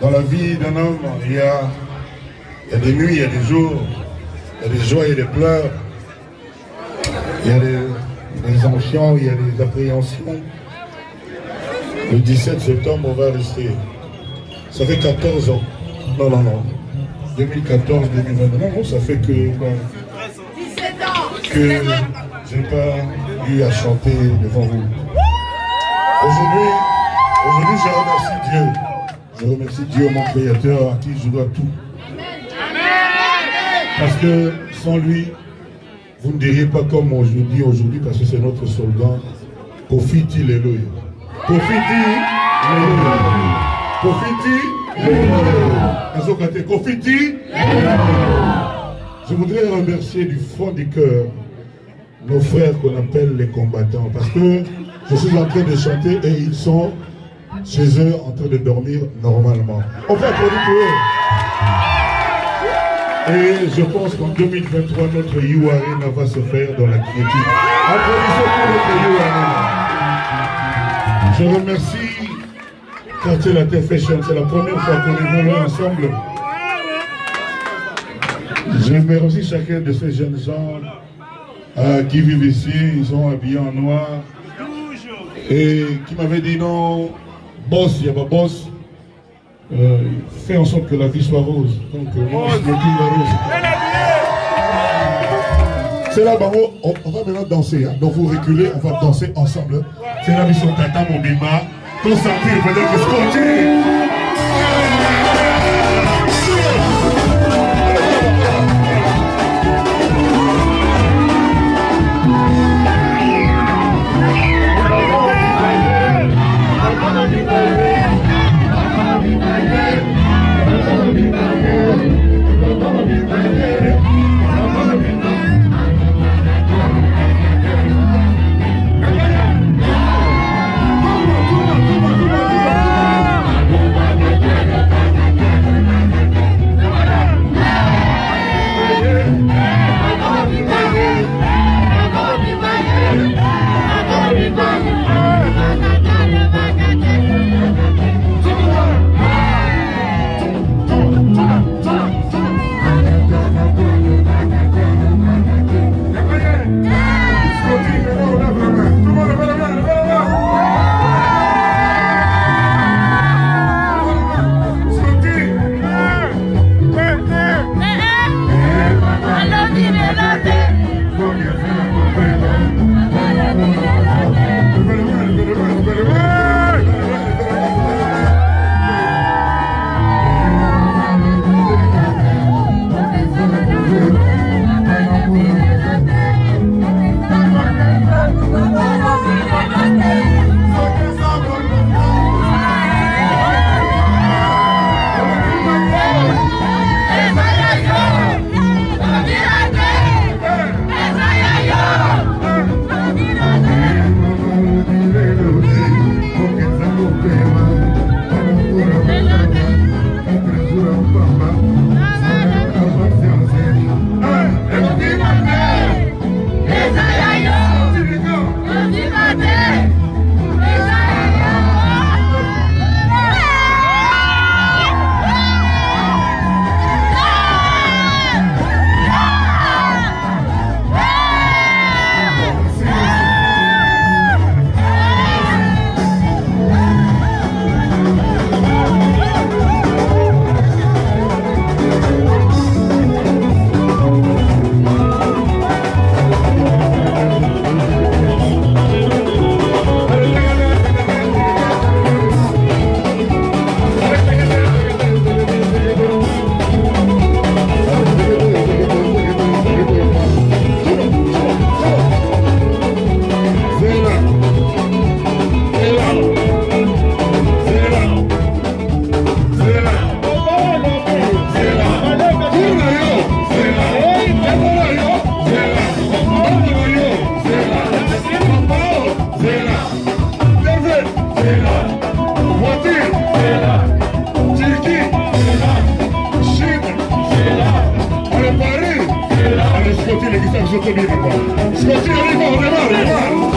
Dans la vie d'un homme, il y a des nuits, il y a des jours, il y a des joies et des pleurs, il y a des émotions, il y a des appréhensions. Le 17 septembre, on va rester. Ça fait 14 ans. Non, 2014, 2020. Non, ça fait que... 17 ans que je n'ai pas eu à chanter devant vous. Aujourd'hui, je remercie Dieu. Je remercie Dieu, mon Créateur, à qui je dois tout. Parce que sans lui, vous ne diriez pas comme on dit aujourd'hui, parce que c'est notre slogan. Koffi dit Alléluia. Koffi dit Alléluia. Koffi dit Alléluia. Koffi dit Alléluia. Je voudrais remercier du fond du cœur nos frères qu'on appelle les combattants. Parce que je suis en train de chanter et ils sont chez eux en train de dormir normalement. On peut applaudir pour eux. Et je pense qu'en 2023, notre You Arena va se faire dans la quiétude. Applaudissons pour notre You Arena. Je remercie Quartier Latin Fashion. C'est la première fois qu'on évolue ensemble. Je remercie chacun de ces jeunes gens qui vivent ici. Ils sont habillés en noir. Et qui m'avaient dit non. Boss, il y a pas boss. Fais en sorte que la vie soit rose. Donc, moi, je me dis la rose. C'est là, Bango, on va maintenant danser. Hein. Donc, vous reculez, on va danser ensemble. C'est là, ils sont tata, mon bima. Tout sentir, peut-être que scotché. sottolineo qua. Scottino di mano, guarda.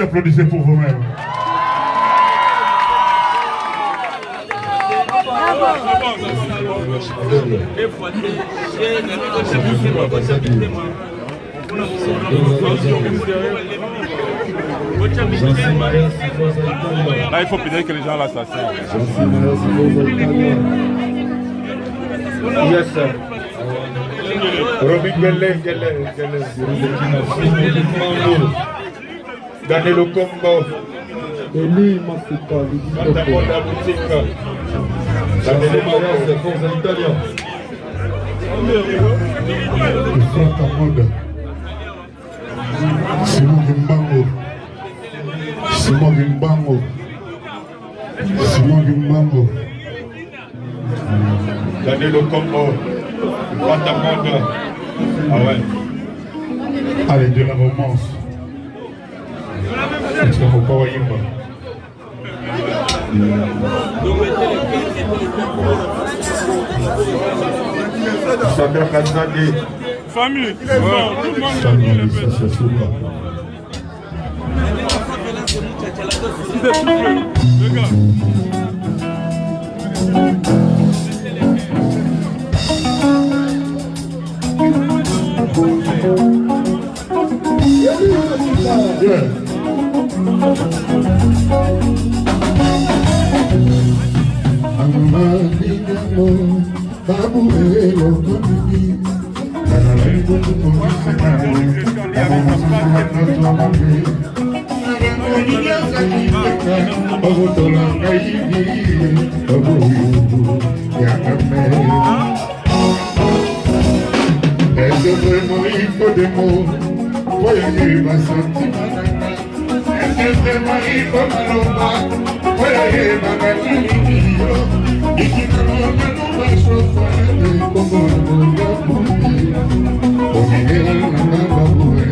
Applaudissez pour vous-même. Là, il faut peut-être que les gens l'assassinent. Yes, sir. Dans le combo. Eli Masipa, Dans la boutique. Dans le mariage de forces italiens. Le front à mode. Simon Gimbango. Simon Gimbango. Simon Gimbango. Dans le combo. Front à mode. Ah ouais. Allez, de la romance. Famille, tout le monde Est-ce vraiment il faut des mots voyez ma sentiment, est-ce Marie comme un lomba, voyez ma gatinio, et qui me rend va chauffer, comme un lomba pour lui, au milieu de la baboué,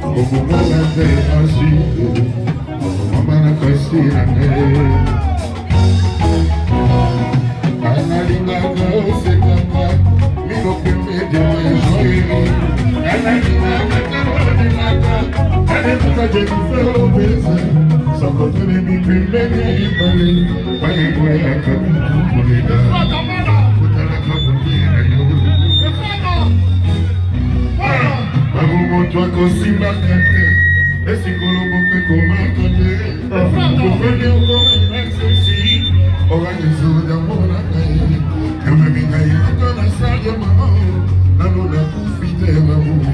au moment de la agile, au moment de la castille. Analinga sekaka milo pembe de joie analinga karolinga analinga de fero beza sakotele mi pembe ni bale bale boya kabitu koleda kutala kabundira yo babu moto akosimba kante esikolo bope komakate kofende okoma inaksensi organizo d'amour la caille, comme un binaille, comme un sage maman, la lune a profité ma boue,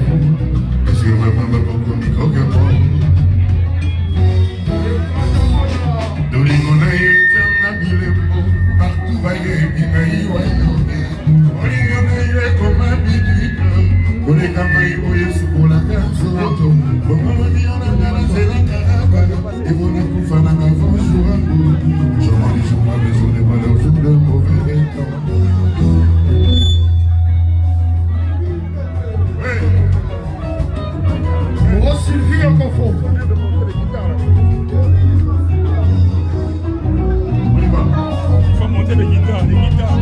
et sur ma maman pour qu'on y croque un bon. Dolingonaï est un habile mot, partout vaillé, binaï, waïoné, Olingonaï est comme un bidule, pour les campailles, voyez pour la case, pour maman, il y en a la c'est la caravane, et vous ne pouvez pas en avant, jour à bout. Je m'en dis, je m'en besoin de malheur, jour de mauvais temps. Pour Sylvie en confort. On y va. Il faut monter les guitares, les guitares.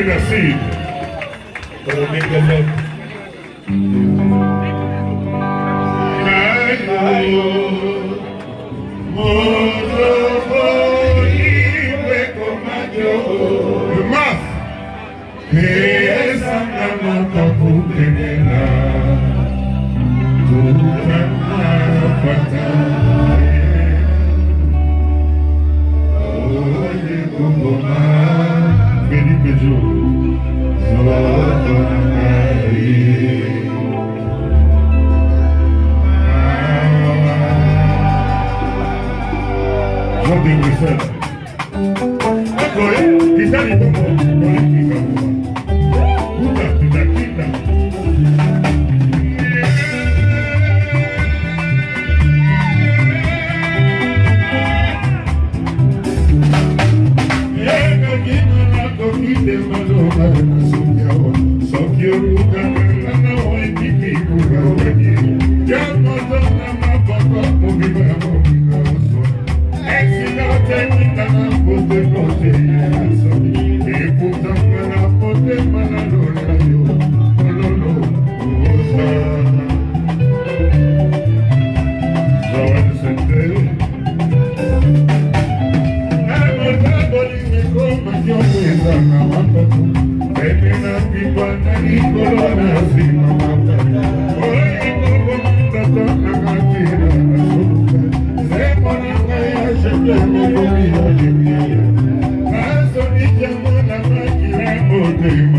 Merci. Le masque. Thank you.